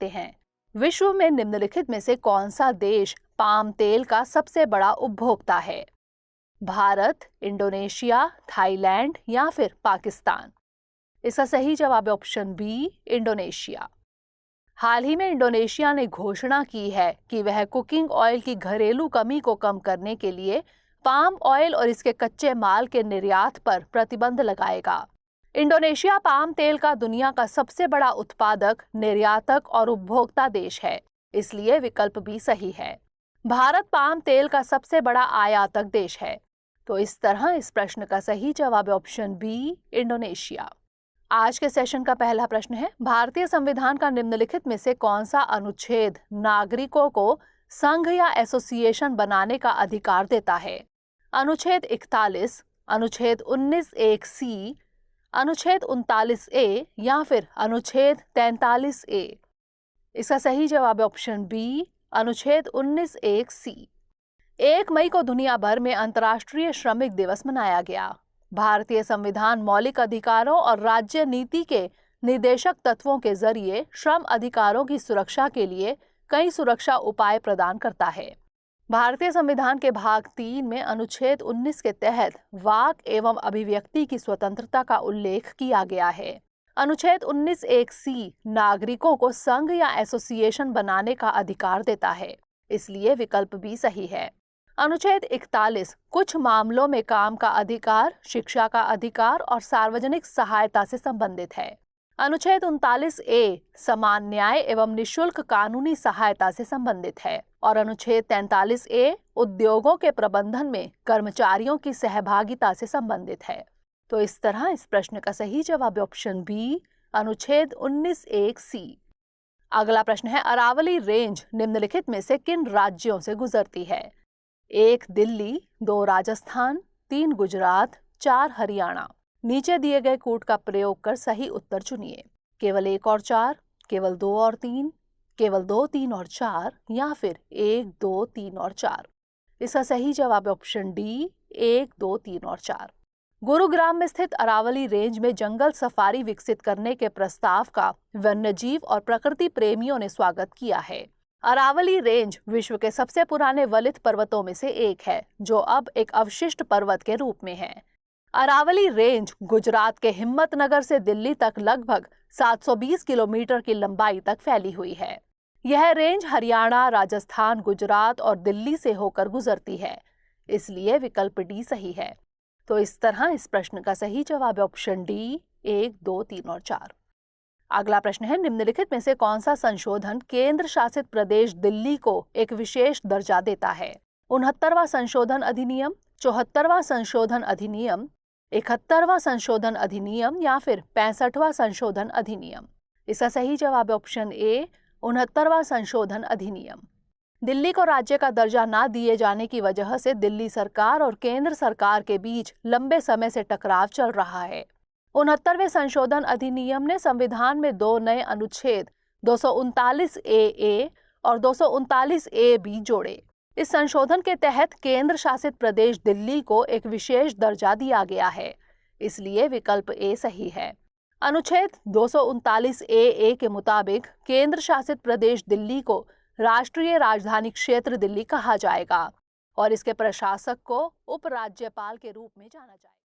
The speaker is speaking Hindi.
देखते हैं। विश्व में निम्नलिखित में से कौन सा देश पाम तेल का सबसे बड़ा उपभोक्ता है? भारत, इंडोनेशिया, थाईलैंड या फिर पाकिस्तान? इसका सही जवाब है ऑप्शन बी, इंडोनेशिया। हाल ही में इंडोनेशिया ने घोषणा की है कि वह कुकिंग ऑयल की घरेलू कमी को कम करने के लिए पाम ऑयल और इसके कच्चे माल के निर्यात पर प्रतिबंध लगाएगा। इंडोनेशिया पाम तेल का दुनिया का सबसे बड़ा उत्पादक, निर्यातक और उपभोक्ता देश है, इसलिए विकल्प बी सही है। भारत पाम तेल का सबसे बड़ा आयातक देश है, तो इस तरह इस प्रश्न का सही जवाब है ऑप्शन बी, इंडोनेशिया। आज के सेशन का पहला प्रश्न है, भारतीय संविधान का निम्नलिखित में से कौन सा अनुच्छेद नागरिकों को संघ या एसोसिएशन बनाने का अधिकार देता है? अनुच्छेद 41, अनुच्छेद 19(1)(c), अनुच्छेद 39(a) या फिर अनुच्छेद 43(a)? इसका सही जवाब है ऑप्शन बी, अनुच्छेद 19(1)(c). 1 मई को दुनिया भर में अंतर्राष्ट्रीय श्रमिक दिवस मनाया गया। भारतीय संविधान मौलिक अधिकारों और राज्य नीति के निर्देशक तत्वों के जरिए श्रम अधिकारों की सुरक्षा के लिए कई सुरक्षा उपाय प्रदान करता है। भारतीय संविधान के भाग 3 में अनुच्छेद 19 के तहत वाक एवं अभिव्यक्ति की स्वतंत्रता का उल्लेख किया गया है। अनुच्छेद 19(1)(c) नागरिकों को संघ या एसोसिएशन बनाने का अधिकार देता है, इसलिए विकल्प बी सही है। अनुच्छेद 41 कुछ मामलों में काम का अधिकार, शिक्षा का अधिकार और सार्वजनिक सहायता से संबंधित है। अनुच्छेद 39(a) समान न्याय एवं निशुल्क कानूनी सहायता से संबंधित है और अनुच्छेद 43(a) उद्योगों के प्रबंधन में कर्मचारियों की सहभागिता से संबंधित है। तो इस तरह इस प्रश्न का सही जवाब ऑप्शन बी, अनुच्छेद 19(1)(c). अगला प्रश्न है, अरावली रेंज निम्नलिखित में से किन राज्यों से गुजरती है? 1 दिल्ली, 2 राजस्थान, 3 गुजरात, 4 हरियाणा। नीचे दिए गए कूट का प्रयोग कर सही उत्तर चुनिए। केवल 1 और 4, केवल 2 और 3, केवल 2, 3 और 4 या फिर 1, 2, 3 और 4? इसका सही जवाब ऑप्शन डी, 1, 2, 3 और 4। गुरुग्राम में स्थित अरावली रेंज में जंगल सफारी विकसित करने के प्रस्ताव का वन्यजीव और प्रकृति प्रेमियों ने स्वागत किया है। अरावली रेंज विश्व के सबसे पुराने वलित पर्वतों में से एक है, जो अब एक अवशिष्ट पर्वत के रूप में है। अरावली रेंज गुजरात के हिम्मतनगर से दिल्ली तक लगभग 720 किलोमीटर की लंबाई तक फैली हुई है। यह रेंज हरियाणा, राजस्थान, गुजरात और दिल्ली से होकर गुजरती है, इसलिए विकल्प डी सही है। तो इस तरह इस प्रश्न का सही जवाब ऑप्शन डी, 1, 2, 3 और 4। अगला प्रश्न है, निम्नलिखित में से कौन सा संशोधन केंद्र शासित प्रदेश दिल्ली को एक विशेष दर्जा देता है? 69वां संशोधन अधिनियम, 74वां संशोधन अधिनियम, 71वां संशोधन अधिनियम या फिर 65वां संशोधन अधिनियम? इसका सही जवाब ऑप्शन ए, 69वां संशोधन अधिनियम। दिल्ली को राज्य का दर्जा न दिए जाने की वजह से दिल्ली सरकार और केंद्र सरकार के बीच लंबे समय से टकराव चल रहा है। 69वें संशोधन अधिनियम ने संविधान में 2 नए अनुच्छेद 239(a)(a) और 239(a)(b) जोड़े। इस संशोधन के तहत केंद्र शासित प्रदेश दिल्ली को एक विशेष दर्जा दिया गया है, इसलिए विकल्प ए सही है। अनुच्छेद 239(a)(a) के मुताबिक केंद्र शासित प्रदेश दिल्ली को राष्ट्रीय राजधानी क्षेत्र दिल्ली कहा जाएगा और इसके प्रशासक को उपराज्यपाल के रूप में जाना जाएगा।